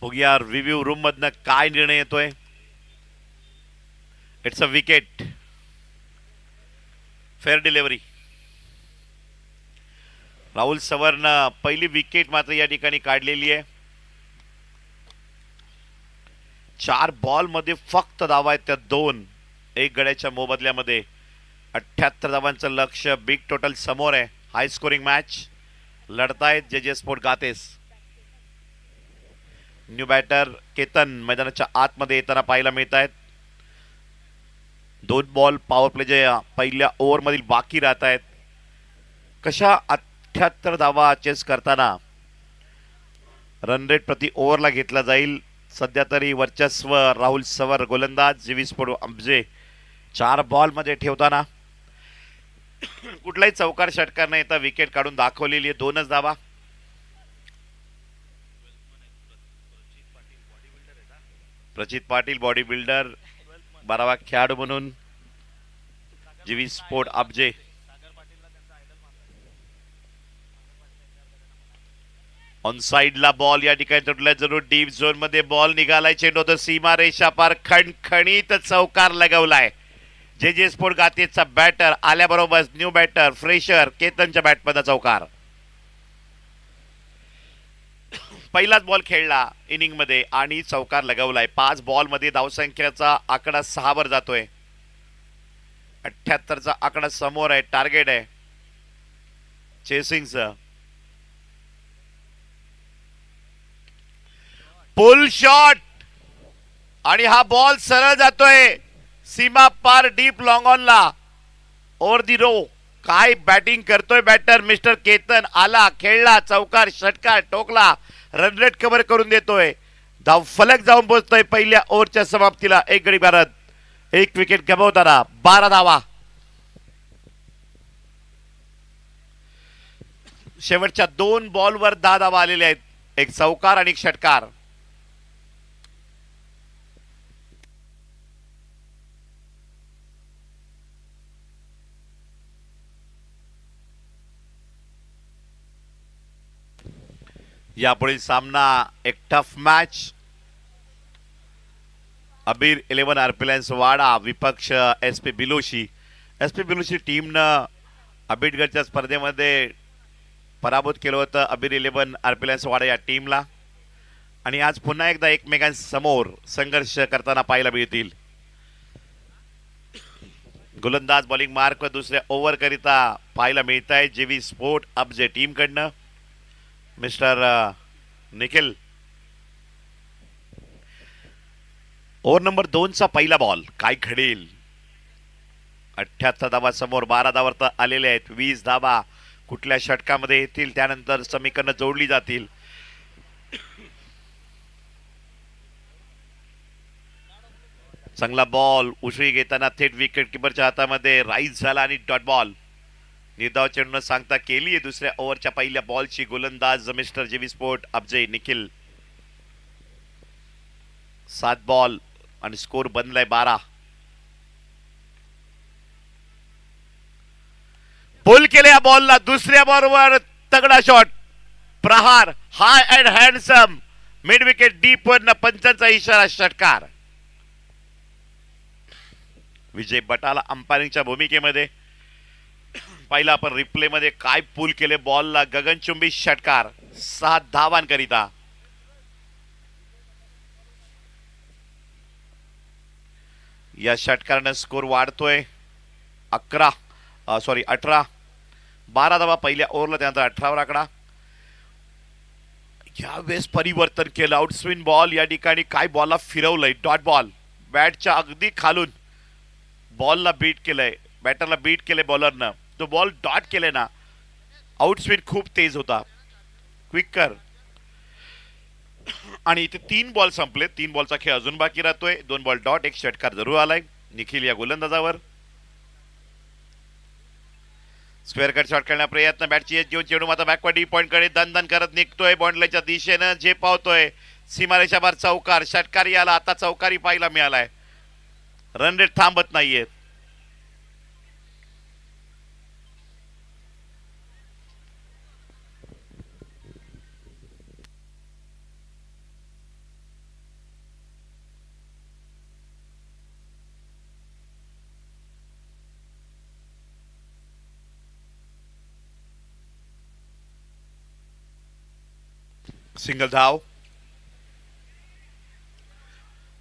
बघूया रिव्ह्यू रूम मधनं काय निर्णय येतोय. It's a wicket, fair delivery. Rahul सवरनं पहिली विकेट मात्र या ठिकाणी काढलेली आहे. 4 बॉल मध्ये फक्त धावा आहेत त्या 2, 1 गड्याच्या मोबदल्यामध्ये. 78 धावांचं लक्ष, बिग टोटल समोर आहे. हाय स्कोरिंग मॅच लढतायत जे स्पोर्ट गातेस. न्यू बॅटर केतन मैदानाच्या आतमध्ये येताना पाहायला मिळत आहेत. 2 बॉल पॉवर प्लेच्या पहिल्या ओव्हर मधील बाकी राहत आहेत. कशा 78 धावा चेस करताना रन रेट प्रति ओव्हरला घेतला जाईल. सध्या तरी वर्चस्व राहुल सवर गोलंदाज जीवी स्पोर्ट अब्जे 4 बॉल मध्ये ठेवताना कुठलाही चौकार षटकार न येता विकेट काढून दाखवलेली आहे. 2च धावा. प्रचित पाटील बॉडी बिल्डर 12वा खेळाडू म्हणून जीवी स्पोर्ट अब्जे. ऑन साइडला बॉल या ठिकाणी तुटला जरूर. डीप झोन मध्ये बॉल निघालाय. चेंडू होतं सीमा रेषा पार, खणखणीत चौकार लगवलाय. जे स्पोर्ट गातेचा बॅटर आल्याबरोबर न्यू बॅटर फ्रेशर केतनच्या बॅटमध्ये चौकार. पहिलाच बॉल खेळला इनिंग मध्ये आणि चौकार लगवलाय. 5 बॉल मध्ये धावसंख्येचा आकडा 6 वर जातोय. 78चा आकडा समोर आहे. टार्गेट आहे चेसिंगचं. पुल शॉट आणि हा बॉल सरळ जातोय सीमा पार डीप लॉंग ऑनला. Over the rope. काय बॅटिंग करतोय बॅटर मिस्टर केतन. आला, खेळला, चौकार षटकार टोकला, रन रेट कव्हर करून देतोय. धाव फलक जाऊन पोहोचतोय पहिल्या ओव्हरच्या समाप्तीला. एक गडी भारत, एक विकेट गमावताना 12 धावा. शेवटच्या 2 बॉलवर 10 धावा आलेल्या आहेत. एक चौकार आणि एक षटकार. यापुढील सामना एक टफ मॅच. अबीर 11 आरपीएल वाडा विपक्ष SP बिलोशी. SP बिलोशी टीमनं अबीरगडच्या स्पर्धेमध्ये पराभूत केलं होतं अबीर 11 आरपीएल वाडा या टीमला. आणि आज पुन्हा एकदा एकमेकांसमोर संघर्ष करताना पाहायला मिळतील. गोलंदाज बॉलिंग मार्क व दुसऱ्या ओव्हर करिता पाहायला मिळत आहे JV स्पोर्ट अब्जे टीम कडनं मिस्टर निखिल. ओव्हर नंबर 2चा पहिला बॉल. काय घडेल? 78 धावा समोर 12 धावा आलेले आहेत. 20 धावा कुठल्या षटकामध्ये येतील त्यानंतर समीकरणं जोडली जातील. चांगला बॉल उसळी घेताना थेट विकेट किपरच्या हातामध्ये राईज झाला आणि डॉट बॉल. निर्धाव चेंडू सांगता केली आहे दुसऱ्या ओव्हरच्या पहिल्या बॉलची. गोलंदाज मिस्टर JV स्पोर्ट अब्जे निखिल. 7 बॉल आणि स्कोर बनलाय 12. पुल केले या बॉलला. दुसऱ्या बॉलवर तगडा शॉट. प्रहार high and handsome. Mid wicket deep वर पंचांचा इशारा. षटकार. विजय बटाला अंपायरिंगच्या भूमिकेमध्ये. पहिला आपण रिप्ले मध्ये काय पुल केले बॉलला. गगनचुंबी षटकार. 7 धावांकरिता. या षटकारानं स्कोर वाढतोय 18. 12 धावा पहिल्या ओव्हरला, त्यानंतर 18 आकडा. यावेळेस परिवर्तन केलं. आउटस्विंग बॉल या ठिकाणी काय बॉलला फिरवलंय. Dot ball. बॅटच्या अगदी खालून बॉलला बीट केलंय. बॅटरला बीट केलंय बॉलरनं. तो बॉल डॉट केले ना. आउटस्विंग खूप तेज होता. क्विकर. आणि इथे 3 बॉल संपले. 3 बॉलचा खेळ अजून बाकी राहतोय. 2 बॉल डॉट. एक षटकार जरूर आलाय निखिल या गोलंदाजावर. स्क्वेअर कट शॉट खेळण्याचा प्रयत्न. बॅटची एज घेऊन चेंडू मात्र बॅकवर्ड डी पॉइंट कडे दन करत निघतोय. बॉन्डलाईनच्या दिशेनं झेपावतोय. सीमारेषावर चौकार. षटकारी आला. आता चौकारी पाहायला मिळालाय. रन रेट थांबत नाहीये. सिंगल धाव.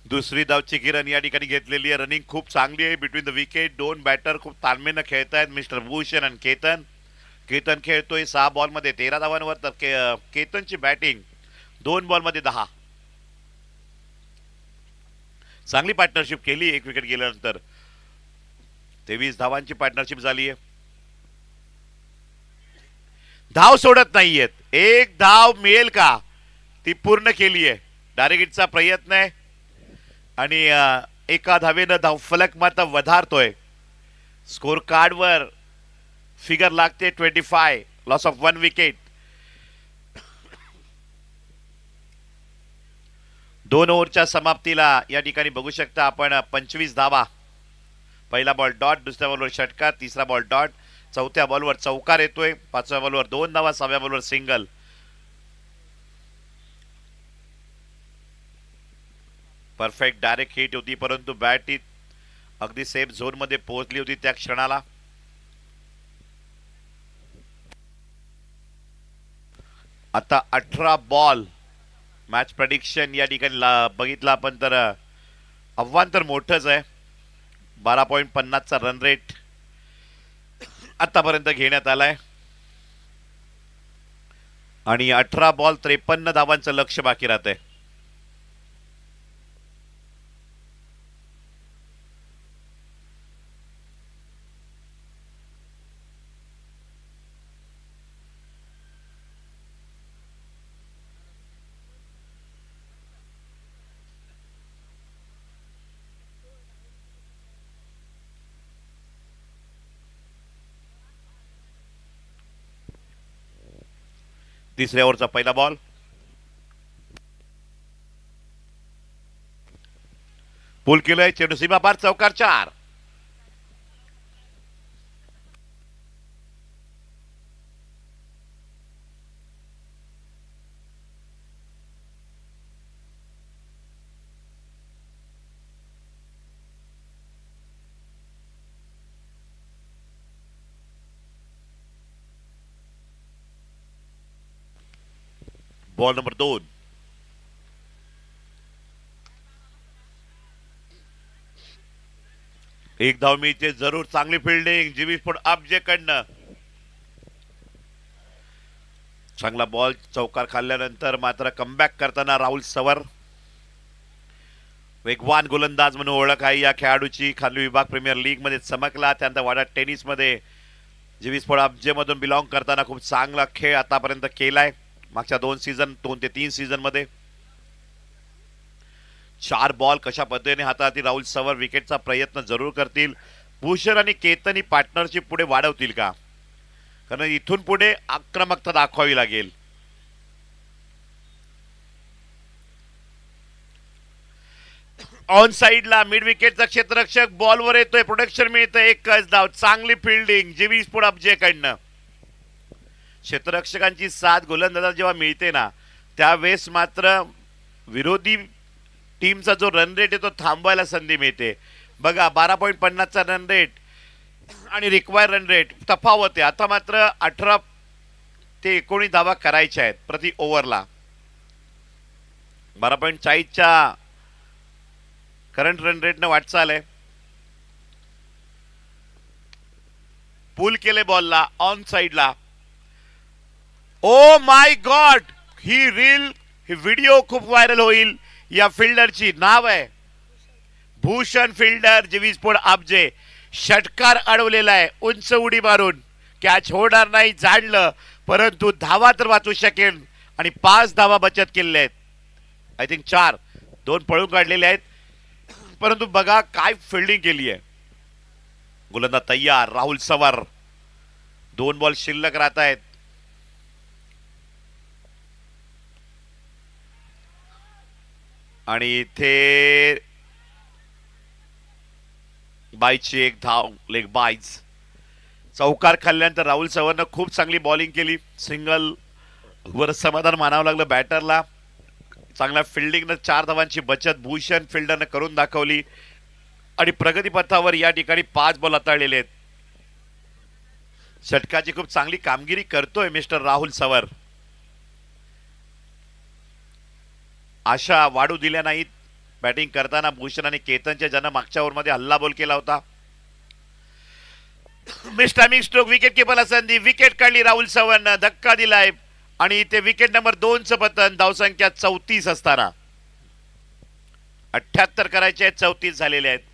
दुसरी धावची किरण या ठिकाणी घेतलेली आहे. रनिंग खूप चांगली आहे बिटवीन द विकेट. 2 बॅटर खूप तालमेनं खेळतायत. मिस्टर भूषण आणि केतन. केतन खेळतोय 6 बॉलमध्ये 13 धावांवर. तर केतनची बॅटिंग 2 बॉलमध्ये 10. चांगली पार्टनरशिप केली. 1 विकेट गेल्यानंतर 23 धावांची पार्टनरशिप झाली आहे. धाव सोडत नाहीयेत. 1 धाव मिळेल का ती पूर्ण केली आहे. डायरेक्टचा प्रयत्न आहे आणि एका धावेनं धाव फलक मात्र वधारतोय. स्कोर कार्डवर फिगर लागते 25. Loss of 1 wicket. 2 ओव्हरच्या समाप्तीला या ठिकाणी बघू शकता आपण 25 धावा. पहिला बॉल डॉट. दुसऱ्या बॉलवर षटकार. तिसरा बॉल डॉट. चौथ्या बॉलवर चौकार येतोय. 5व्या बॉलवर 2 धावा. 6व्या बॉलवर सिंगल. परफेक्ट डायरेक्ट हिट होती परंतु बॅट ही अगदी सेफ झोन मध्ये पोहोचली होती त्या क्षणाला. आता 18 बॉल. मॅच प्रेडिक्शन या ठिकाणी बघितलं आपण तर आव्हान तर मोठंच आहे. 12.50चा रन रेट आतापर्यंत घेण्यात आलाय आणि 18 बॉल 53 धावांचं लक्ष बाकी राहतंय. तिसऱ्या ओव्हरचा पहिला बॉल. पुल केलंय, चेंडू सीमा पार, चौकार 4. Ball number 2. एक धाव मिळते जरूर. चांगली फिल्डिंग जीवी स्पोर्ट अपजे कडनं. चांगला बॉल चौकार खाल्ल्यानंतर मात्र कमबॅक करताना राहुल सवर. वेगवान गोलंदाज म्हणून ओळख आहे या खेळाडूची. खानवी विभाग प्रीमियर लीग मध्ये चमकला, त्यानंतर वाडा टेनिस मध्ये जीवी स्पोर्ट अपजे मधून बिलॉंग करताना खूप चांगला खेळ आतापर्यंत केलाय. मागच्या 2 ते 3 सीझन मध्ये 4 बॉल कशा पद्धतीने हाताळतील राहुल सवर. विकेटचा प्रयत्न जरूर करतील. भूषण आणि केतन ही पार्टनरशिप पुढे वाढवतील का, कारण इथून पुढे आक्रमकता दाखवावी लागेल. ऑन साइडला मिड विकेटचा क्षेत्ररक्षक बॉलवर येतोय, प्रोटेक्शन मिळतंय. एकच धाव, चांगली फिल्डिंग जीवी स्पोर्ट अपजे कडनं. क्षेत्ररक्षकांची साथ गोलंदाजाला जेव्हा मिळते ना, त्यावेळेस मात्र विरोधी टीमचा जो रन रेट आहे तो थांबवायला संधी मिळते. बघा 12.50चा रन रेट आणि रिक्वायर रन रेट तफावत आहे. आता मात्र 18 ते 19 धावा करायच्या आहेत प्रति ओव्हरला. 12.40च्या करंट रन रेटनं वाटचाल आहे. पुल केले बॉलला ऑन साइडला. Oh my God, he video खूप व्हायरल होईल. या फिल्डरची नाव आहे भूषण फिल्डर, जीवी स्पोर्ट अपजे. षटकार अडवलेला आहे, उंच उडी मारून. कॅच होणार नाही जाणलं, परंतु धावा तर वाचू शकेल आणि 5 धावा बचत केलेल्या आहेत. आय थिंक 4, 2 पळून काढलेले आहेत. परंतु बघा काय फिल्डिंग केली आहे. गोलंदाज तयार राहुल सवर. 2 बॉल शिल्लक राहत आहेत. आणि इथे बायची एक धाव, लेग बायज. चौकार खाल्ल्यानंतर राहुल सवरनं खूप चांगली बॉलिंग केली. सिंगल वर समाधान मानावं लागलं बॅटरला. चांगल्या फिल्डिंगनं 4 धावांची बचत भूषण फिल्डरनं करून दाखवली आणि प्रगतीपथावर या ठिकाणी 5 बॉल हाताळलेले आहेत. षटकाची खूप चांगली कामगिरी करतोय मिस्टर राहुल सवर. आशा वाढू दिल्या नाहीत बॅटिंग करताना भूषण आणि केतनच्या, ज्यानं मागच्या ओव्हरमध्ये हल्लाबोल केला होता. मिस टायमिंग स्ट्रोक विकेट किपरला संधी. विकेट काढली राहुल सवरनं, धक्का दिलाय आणि इथे विकेट नंबर 2चं पतन. धावसंख्या 34 असताना 78 करायचे आहेत, 34 झालेले आहेत.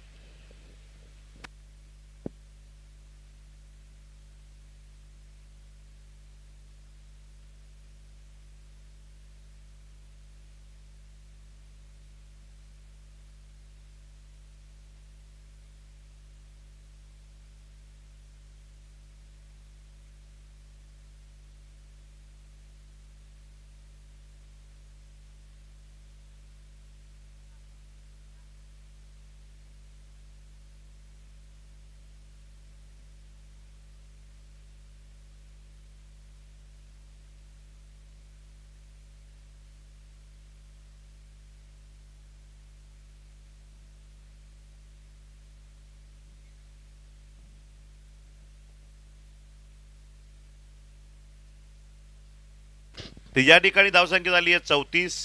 या ठिकाणी धावसंख्या झाली आहे 34.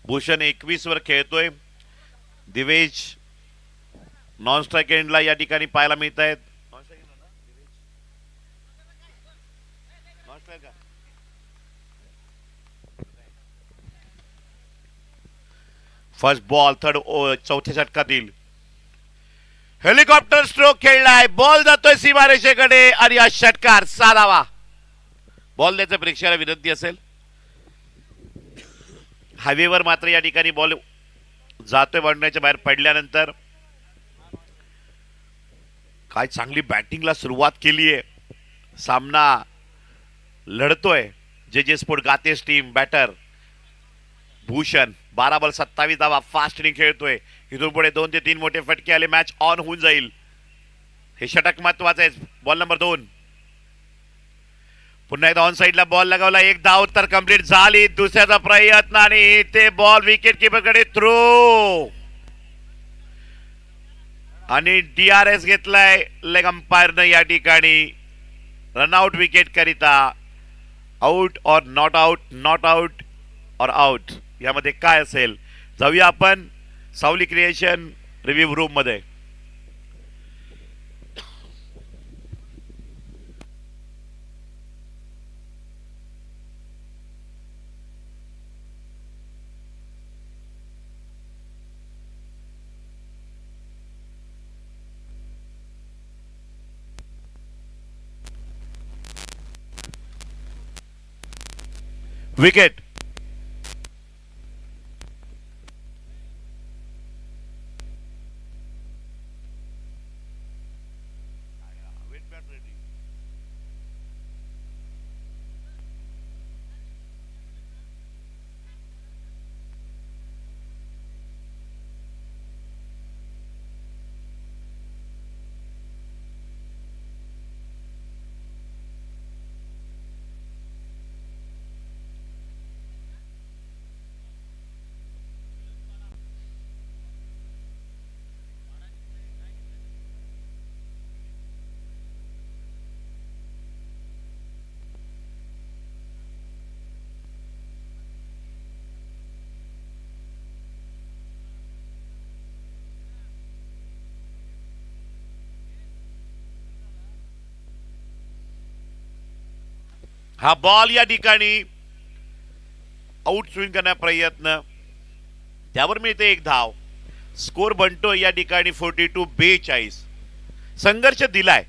भूषण 21 वर खेळतोय. दिवेश नॉन स्ट्राईक एंडला या ठिकाणी पाहायला मिळत आहेत. फर्स्ट बॉल चौथ्या षटकातील हेलिकॉप्टर स्ट्रोक खेळलाय. बॉल जातोय सीमारेषेकडे आणि हा षटकार 6 बॉल द्यायचं प्रेक्षकाला विनंती असेल. हायवेवर मात्र या ठिकाणी बॉल जातोय बाउंड्रीच्या बाहेर पडल्यानंतर. काय चांगली बॅटिंगला सुरुवात केली आहे. सामना लढतोय जे स्पोर्ट गातेस टीम बॅटर भूषण 12 बॉल 27 धावा फास्ट इनिंग खेळतोय. इथून पुढे 2 ते 3 मोठे फटके आले मॅच ऑन होऊन जाईल. हे षटक महत्वाचं आहे. बॉल नंबर 2 पुन्हा एकदा ऑन साइडला बॉल लगावला. एक धाव तर कंप्लीट झाली. दुसऱ्याचा प्रयत्न आणि ते बॉल विकेट किपर कडे थ्रो आणि DRS घेतलाय लेग अंपायरनं या ठिकाणी रनआउट विकेट करिता. आउट और नॉट आउट, नॉट आउट और आउट यामध्ये काय असेल जाऊया आपण सावली क्रिएशन रिव्ह्यू रूम मध्ये. विकेट हा बॉल या ठिकाणी आउट स्विंग करण्याचा प्रयत्न त्यावर मिळते एक धाव. स्कोर बनतो या ठिकाणी 42-42. संघर्ष दिलाय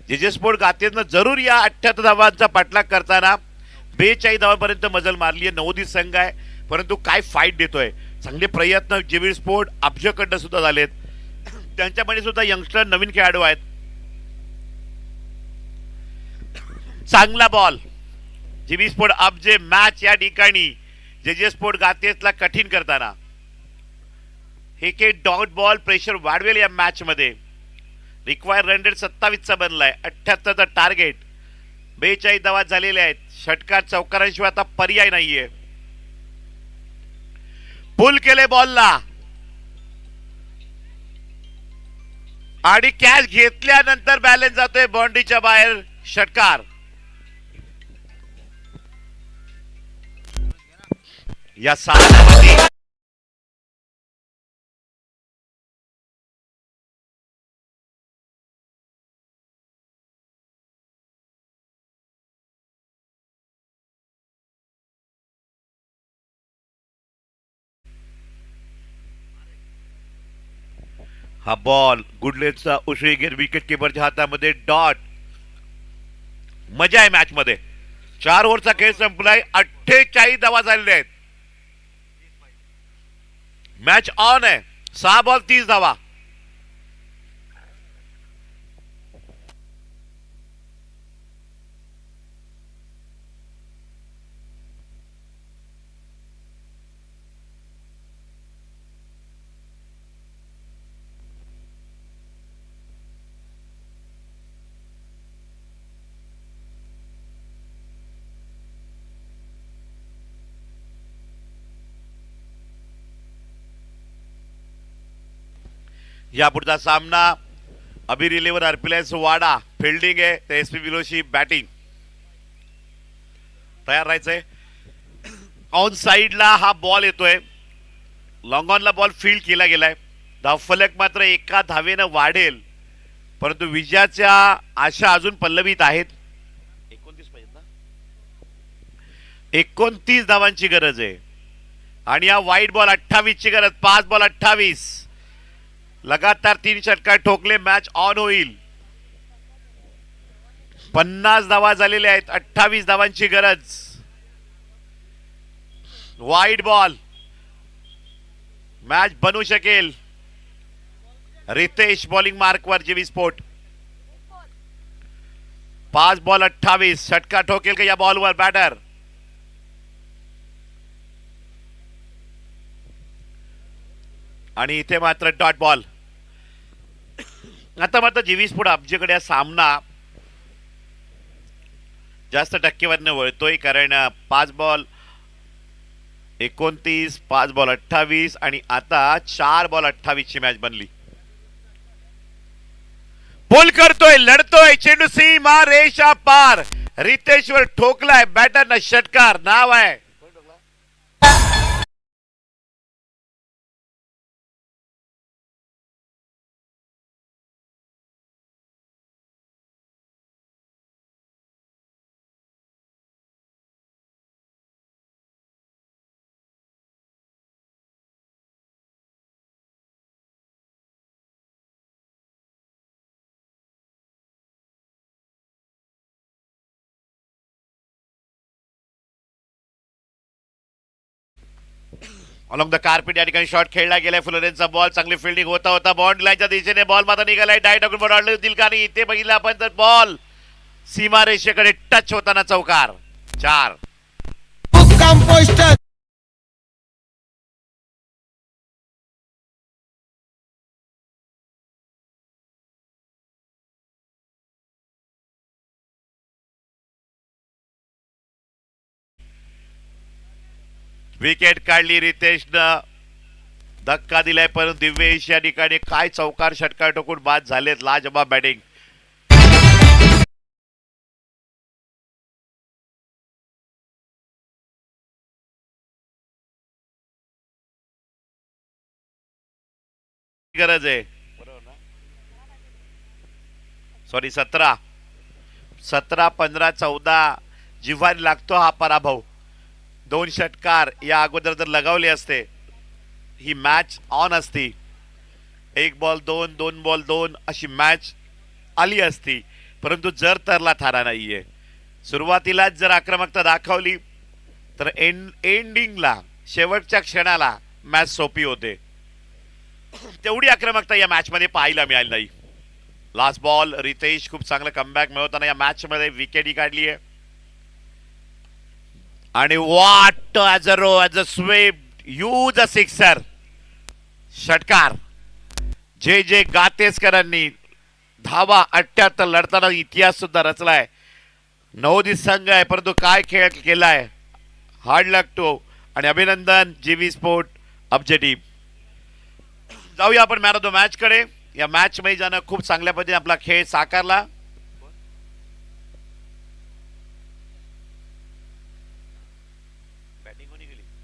जे स्पोर्ट गातेनं जरूर या 78 धावांचा पाठलाग करताना 42 धावांपर्यंत मजल मारली आहे. नवोदित संघ आहे परंतु काय फाईट देतोय. चांगले प्रयत्न जेवी स्पोर्ट अब्जकडनं सुद्धा झालेत. त्यांच्यामध्ये सुद्धा यंगस्टर नवीन खेळाडू आहेत. चांगला बॉल जीबी स्पोर्ट अब्जे मॅच या ठिकाणी जे स्पोर्ट गातेसला कठीण करताना. हे के डॉट बॉल प्रेशर वाढवेल या मॅच मध्ये. रिक्वायर रन रेट 27 चा बनलाय. 78 चा टार्गेट. 42 धावा झालेल्या आहेत. षटकार चौकारांशिवाय आता पर्याय नाहीये. पुल केले बॉलला आणि कॅच घेतल्यानंतर बॅलन्स जातोय बाउंड्रीच्या बाहेर. षटकार या सामन्यामध्ये हा बॉल गुडलेटचा उसळी घेत विकेट किपरच्या हातामध्ये. डॉट मजा आहे मॅच मध्ये. 4 ओव्हरचा खेळ संपलाय. 48 धावा झालेल्या आहेत. मॅच ऑन आहे. 6 बॉल 30 धावा. यापुढचा सामना अबी रिलेवर आरपीएस वाडा. फिल्डिंग आहे तर SP विलोशी बॅटिंग. तयार राहायचंय. ऑन साइडला हा बॉल येतोय. लॉंग ऑनला बॉल फील्ड केला गेलाय. धावफलक मात्र एका धावेनं वाढेल परंतु विजयाच्या आशा अजून पल्लवीत आहेत. 29 पाहिजे ना. 29 धावांची गरज आहे आणि हा वाईट बॉल 28 ची गरज. 5 बॉल 28. लगातार 3 षटकार ठोकले. मॅच ऑन होईल. 50 धावा झालेल्या आहेत. 28 धावांची गरज. वाईड बॉल मॅच बनवू शकेल. रितेश बॉलिंग मार्कवर जीवी स्पोर्ट. 5 बॉल 28. षटकार ठोकेल का या बॉलवर बॅटर. आणि इथे मात्र डॉट बॉल. आता मात्र जीवी स्पोर्ट अब्जेकडे हा सामना जास्त टक्केवारीने वळतोय, कारण 5 बॉल 29, 5 बॉल 28 आणि आता 4 बॉल 28 ची मॅच बनली. पुल करतोय, लढतोय, चेंडू सीमा रेषा पार. रितेशवर ठोकलाय बॅटरनं षटकार. नाव आहे अलॉंग द कार्पेट. या ठिकाणी शॉट खेळला गेलाय. फुलरेंचा बॉल चांगली फिल्डिंग होता होता बॉन्ड लाईनच्या दिशेने बॉल मात्र निघालाय. डाय टाकून बॉल अडलं दिल का नाही. इथे बघितलं आपण तर बॉल सीमारेषेकडे टच होताना चौकार. 4. विकेट काढली रितेशनं. धक्का दिलाय, परंतु दिव्येश या ठिकाणी काय चौकार षटकार टोकून बाद झालेत. लाजबाब बॅटिंग. गरज आहे. सॉरी 17, 15, 14 जिव्हारी लागतो हा पराभव. 2 षटकार या अगोदर जर लगावले असते ही मॅच ऑन असती. 1 बॉल 2, 2 बॉल 2 अशी मॅच आली असती, परंतु जर तरला थारा नाहीये. सुरुवातीलाच जर आक्रमकता दाखवली तर एंडिंगला शेवटच्या क्षणाला मॅच सोपी होते. तेवढी आक्रमकता या मॅच मध्ये पाहायला मिळाली नाही. लास्ट बॉल रितेश खूप चांगलं कमबॅक मिळवताना या मॅच मध्ये विकेट काढली आहे. आणि what as a sweep, use a sixer. षटकार. जे गातेसकरांनी धावा 78 लढताना इतिहास सुद्धा रचलाय. नवोदित संघ आहे, परंतु काय खेळ केलाय. हार्ड लक टू आणि अभिनंदन जीवी स्पोर्ट अब्जे टीम. जाऊया आपण मॅन ऑफ द मॅच कडे. या मॅच मध्ये ज्यानं खूप चांगल्या पद्धतीने आपला खेळ साकारला